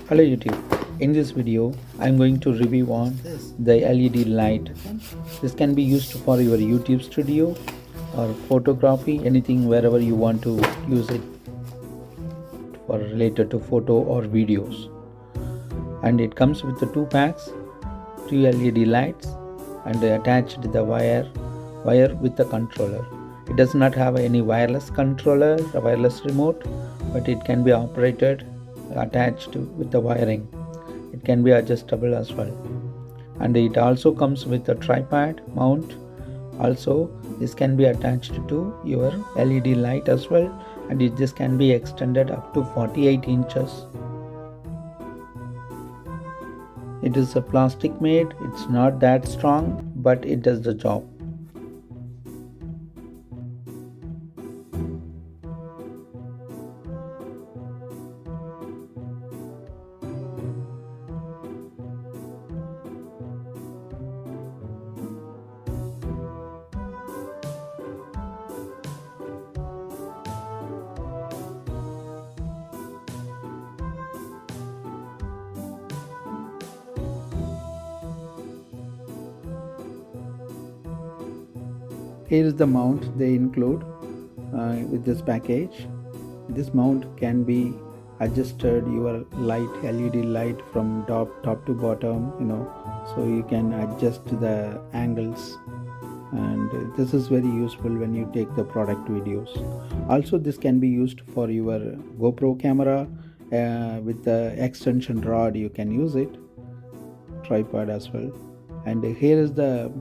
Hello YouTube. In this video, I'm going to review on the LED light. This can be used for your YouTube studio or photography, anything wherever you want to use it for related to photo or videos. And it comes with the two packs, two LED lights, and attached the wire with the controller. It does not have any wireless controller, a wireless remote, but it can be operated attached with the wiring. It can be adjustable as well, and it also comes with a tripod mount. Also, this can be attached to your LED light as well, and this can be extended up to 48 inches. It is a plastic made, it's not that strong, but it does the job. Here is the mount they include with this package. This mount can be adjusted your light LED light from top to bottom, so you can adjust the angles, and this is very useful when you take the product videos. Also, this can be used for your GoPro camera. With the extension rod you can use it, tripod as well. And here is the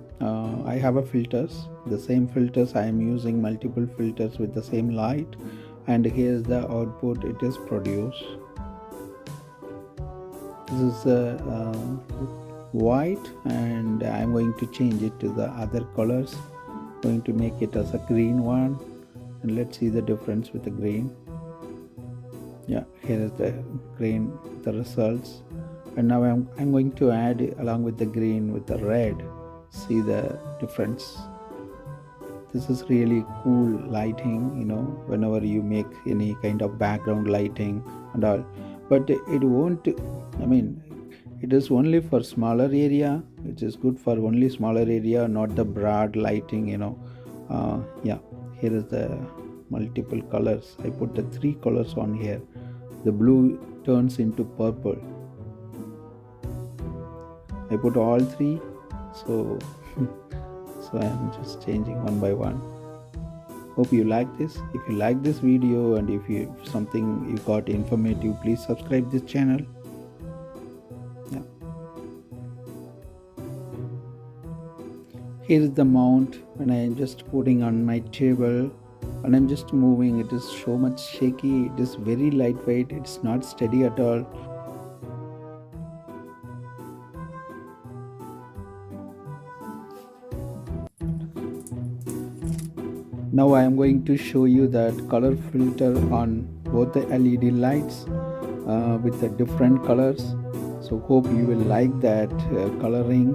I have a filters, the same filters I am using, multiple filters with the same light. And here is the output it is produced. This is white, and I'm going to change it to the other colors, going to make it as a green one, and let's see the difference with the green. Yeah, here is the green, the results. And now I'm going to add along with the green with the red, see the difference. This is really cool lighting, whenever you make any kind of background lighting and all. But it won't, it is only for smaller area, which is good for only smaller area, not the broad lighting. Yeah, here is the multiple colors. I put the 3 colors on here. The blue turns into purple. I put all 3, so so I'm just changing one by one. Hope you like this. If you like this video, and if something you got informative, please subscribe this channel. Yeah. Here is the mount when I'm just putting on my table, and I'm just moving. It is so much shaky. It is very lightweight. It's not steady at all. Now I am going to show you that color filter on both the LED lights with the different colors. So hope you will like that coloring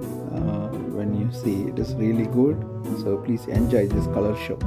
when you see it is really good. So please enjoy this color show.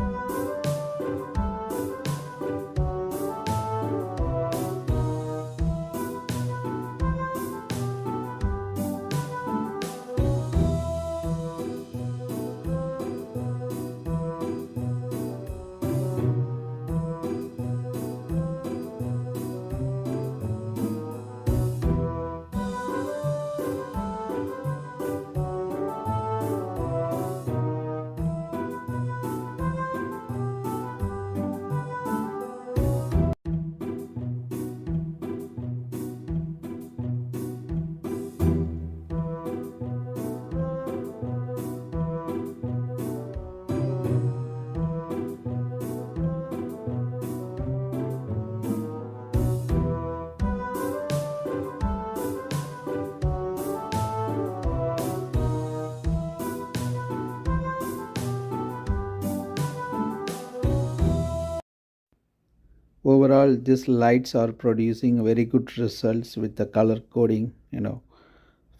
Overall, these lights are producing very good results with the color coding,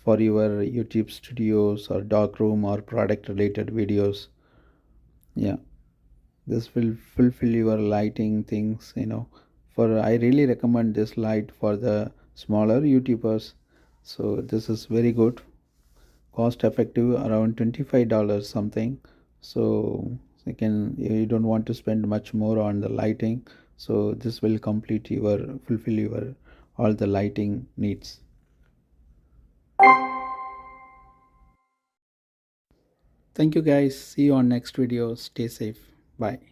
for your YouTube studios or darkroom or product related videos. Yeah, this will fulfill your lighting things. For I really recommend this light for the smaller YouTubers. So this is very good, cost effective, around $25 something. So you don't want to spend much more on the lighting, so this will fulfill your all the lighting needs. Thank you guys, see you on next video, stay safe, bye.